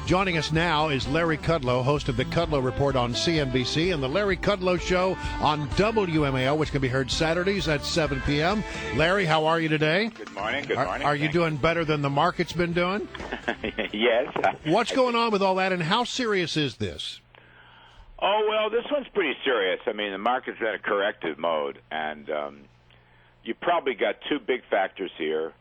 Joining us now is Larry Kudlow, host of the Kudlow Report on CNBC and the Larry Kudlow Show on WMAL, which can be heard Saturdays at 7 p.m. Larry, how are you today? Good morning. Good morning. Are you doing better than the market's been doing? Yes. What's going on with all that, and how serious is this? Oh, well, this one's pretty serious. I mean, the market's in a corrective mode, and you probably got two big factors here.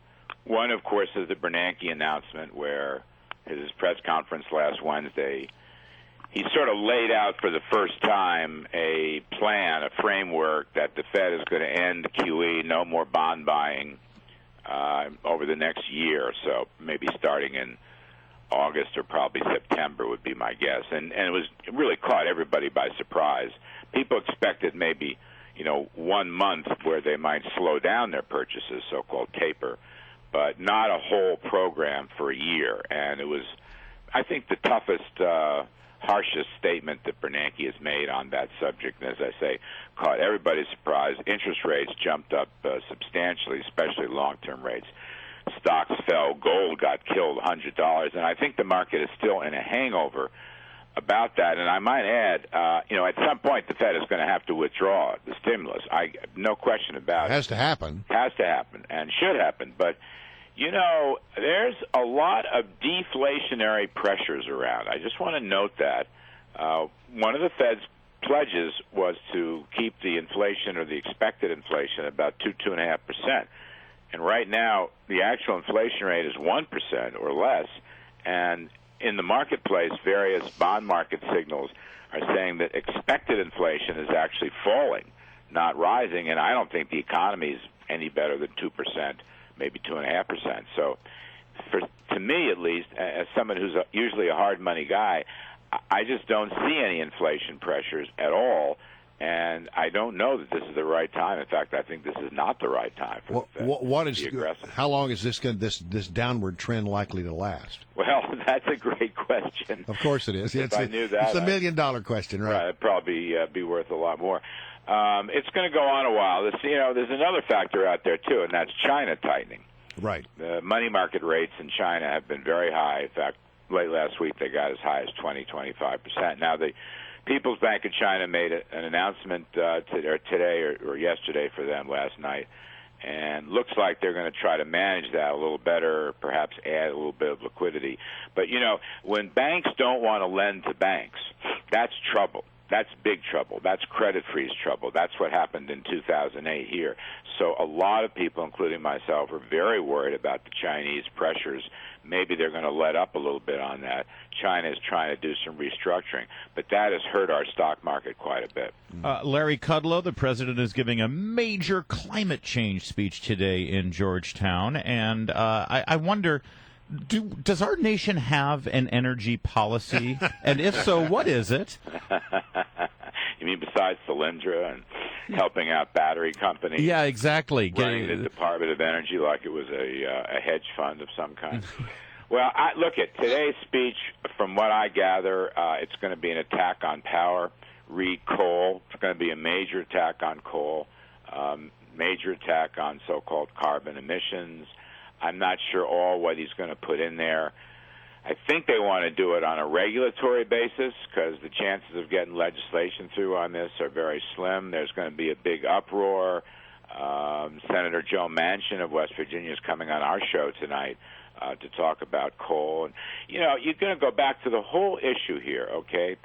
One, of course, is the Bernanke announcement, where at his press conference last Wednesday, he sort of laid out for the first time a plan, a framework that the Fed is going to end QE, no more bond buying over the next year or so, maybe starting in August or probably September would be my guess. And it really caught everybody by surprise. People expected maybe, 1 month where they might slow down their purchases, so-called taper, but not a whole program for a year. And it was, I think, the toughest, harshest statement that Bernanke has made on that subject. And as I say, caught everybody's surprise. Interest rates jumped up substantially, especially long-term rates. Stocks fell. Gold got killed, $100. And I think the market is still in a hangover about that. And I might add, at some point the Fed is going to have to withdraw the stimulus. No question about it. Has to happen. Has to happen and should happen. But, there's a lot of deflationary pressures around. I just want to note that. One of the Fed's pledges was to keep the inflation or the expected inflation about 2.5%. And right now, the actual inflation rate is 1% or less. And in the marketplace, various bond market signals are saying that expected inflation is actually falling, not rising. And I don't think the economy is any better than 2%, maybe 2.5%. So to me, at least, as someone who's usually a hard money guy, I just don't see any inflation pressures at all. And I don't know that this is the right time. In fact, I think this is not the right time for the Fed to be aggressive. How long is this downward trend likely to last? Well, that's a great question. Of course it is. If I knew that, it's $1 million question, right? It'd probably be worth a lot more. It's going to go on a while. There's another factor out there too, and that's China tightening. Right. The money market rates in China have been very high. In fact, late last week they got as high as 25%. Now the People's Bank of China made an announcement today or yesterday for them last night, and looks like they're going to try to manage that a little better, perhaps add a little bit of liquidity. But, when banks don't want to lend to banks, that's trouble. That's big trouble. That's credit freeze trouble. That's what happened in 2008 here. So a lot of people, including myself, are very worried about the Chinese pressures. Maybe they're going to let up a little bit on that. China is trying to do some restructuring, but that has hurt our stock market quite a bit. Larry Kudlow, the president, is giving a major climate change speech today in Georgetown, and I wonder, does our nation have an energy policy? And if so, what is it? You mean besides Solyndra and helping out battery companies? Yeah, exactly. Running the Department of Energy like it was a hedge fund of some kind. Well, look at today's speech. From what I gather, it's going to be an attack on power. Read coal. It's going to be a major attack on coal, major attack on so-called carbon emissions. I'm not sure what he's going to put in there. I think they want to do it on a regulatory basis because the chances of getting legislation through on this are very slim. There's going to be a big uproar. Senator Joe Manchin of West Virginia is coming on our show tonight to talk about coal. And, you're going to go back to the whole issue here, okay?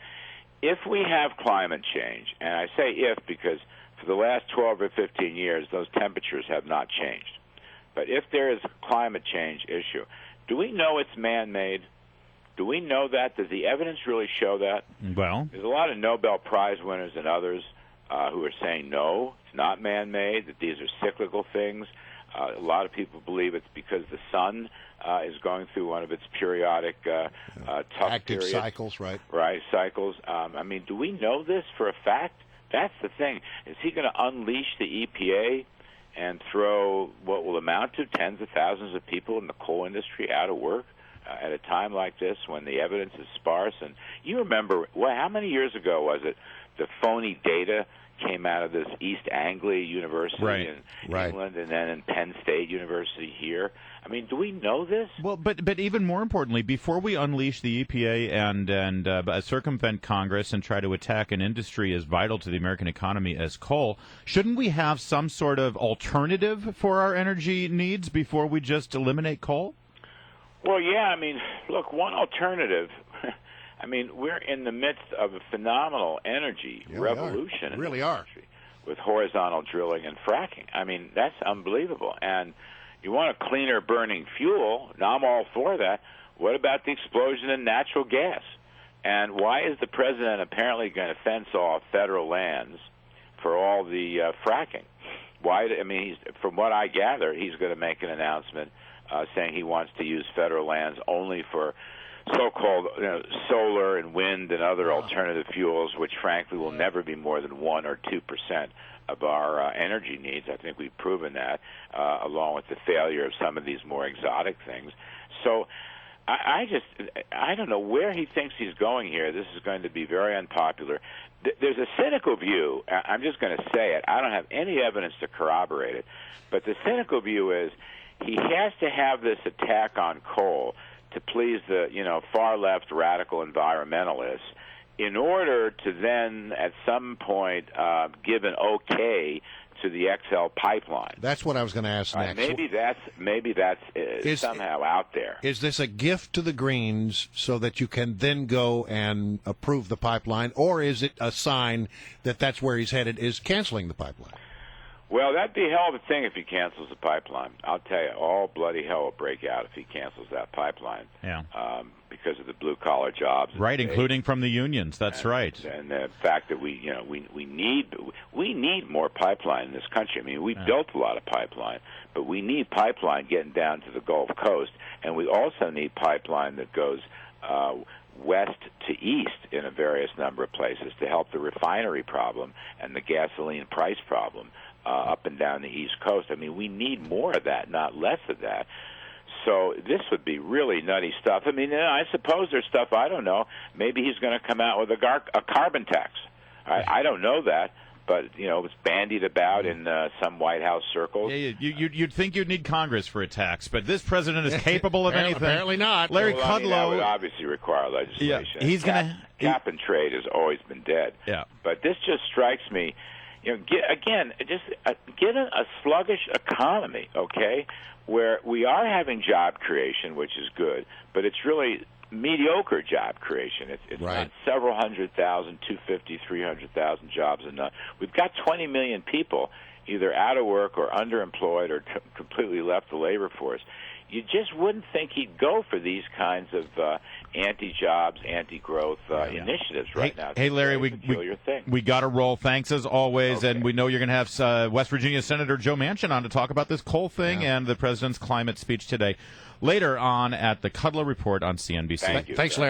If we have climate change, and I say if because for the last 12 or 15 years, those temperatures have not changed. But if there is a climate change issue, do we know it's man-made? Do we know that? Does the evidence really show that? Well, there's a lot of Nobel Prize winners and others who are saying no, it's not man-made, that these are cyclical things. A lot of people believe it's because the sun is going through one of its periodic tough active periods. cycles, right? Right, cycles. Do we know this for a fact? That's the thing. Is he going to unleash the EPA and throw what will amount to tens of thousands of people in the coal industry out of work? at a time like this when the evidence is sparse. And you remember, how many years ago was it the phony data came out of this East Anglia University in England and then in Penn State University here? I mean, do we know this? Well, but even more importantly, before we unleash the EPA and circumvent Congress and try to attack an industry as vital to the American economy as coal, shouldn't we have some sort of alternative for our energy needs before we just eliminate coal? Well, yeah, I mean, look, one alternative, I mean, we're in the midst of a phenomenal energy revolution. We really are. With horizontal drilling and fracking. I mean, that's unbelievable. And you want a cleaner burning fuel, now I'm all for that. What about the explosion in natural gas? And why is the president apparently going to fence off federal lands for all the fracking? Why? I mean, from what I gather, he's going to make an announcement saying he wants to use federal lands only for so-called solar and wind and other alternative fuels, which frankly will never be more than 1 or 2% of our energy needs. I think we've proven that, along with the failure of some of these more exotic things. So I don't know where he thinks he's going here. This is going to be very unpopular. There's a cynical view. I'm just going to say it. I don't have any evidence to corroborate it, but the cynical view is he has to have this attack on coal to please the far left radical environmentalists in order to then at some point give an okay to the XL pipeline. That's what I was going to ask next. Maybe that's somehow out there. Is this a gift to the Greens so that you can then go and approve the pipeline, or is it a sign that that's where he's headed, is canceling the pipeline? Well, that'd be a hell of a thing if he cancels the pipeline. I'll tell you, all bloody hell will break out if he cancels that pipeline. Yeah. Because of the blue-collar jobs. Right, including from the unions. That's right. And the fact that we need more pipeline in this country. I mean, we built a lot of pipeline, but we need pipeline getting down to the Gulf Coast, and we also need pipeline that goes west to east in a various number of places to help the refinery problem and the gasoline price problem up and down the East Coast. I mean, we need more of that, not less of that. So this would be really nutty stuff. I mean, I suppose there's stuff I don't know. Maybe he's going to come out with a carbon tax. I don't know that, but it's bandied about in some White House circles. Yeah, you'd think you'd need Congress for a tax, but this president is capable of anything. Apparently not. Larry Kudlow. I mean, that would obviously require legislation. Yeah, he's cap and trade has always been dead. Yeah, but this just strikes me. Given a sluggish economy, okay, where we are having job creation, which is good, but it's really mediocre job creation. It's right. Not several 100,000, 250, 300,000 jobs enough. We've got 20 million people either out of work or underemployed or completely left the labor force. You just wouldn't think he'd go for these kinds of anti-jobs, anti-growth initiatives right now. Hey, Larry, we got to roll. Thanks as always, okay. And we know you're going to have West Virginia Senator Joe Manchin on to talk about this coal thing and the president's climate speech today. Later on at the Kudlow Report on CNBC. Thank you. Thanks, Larry.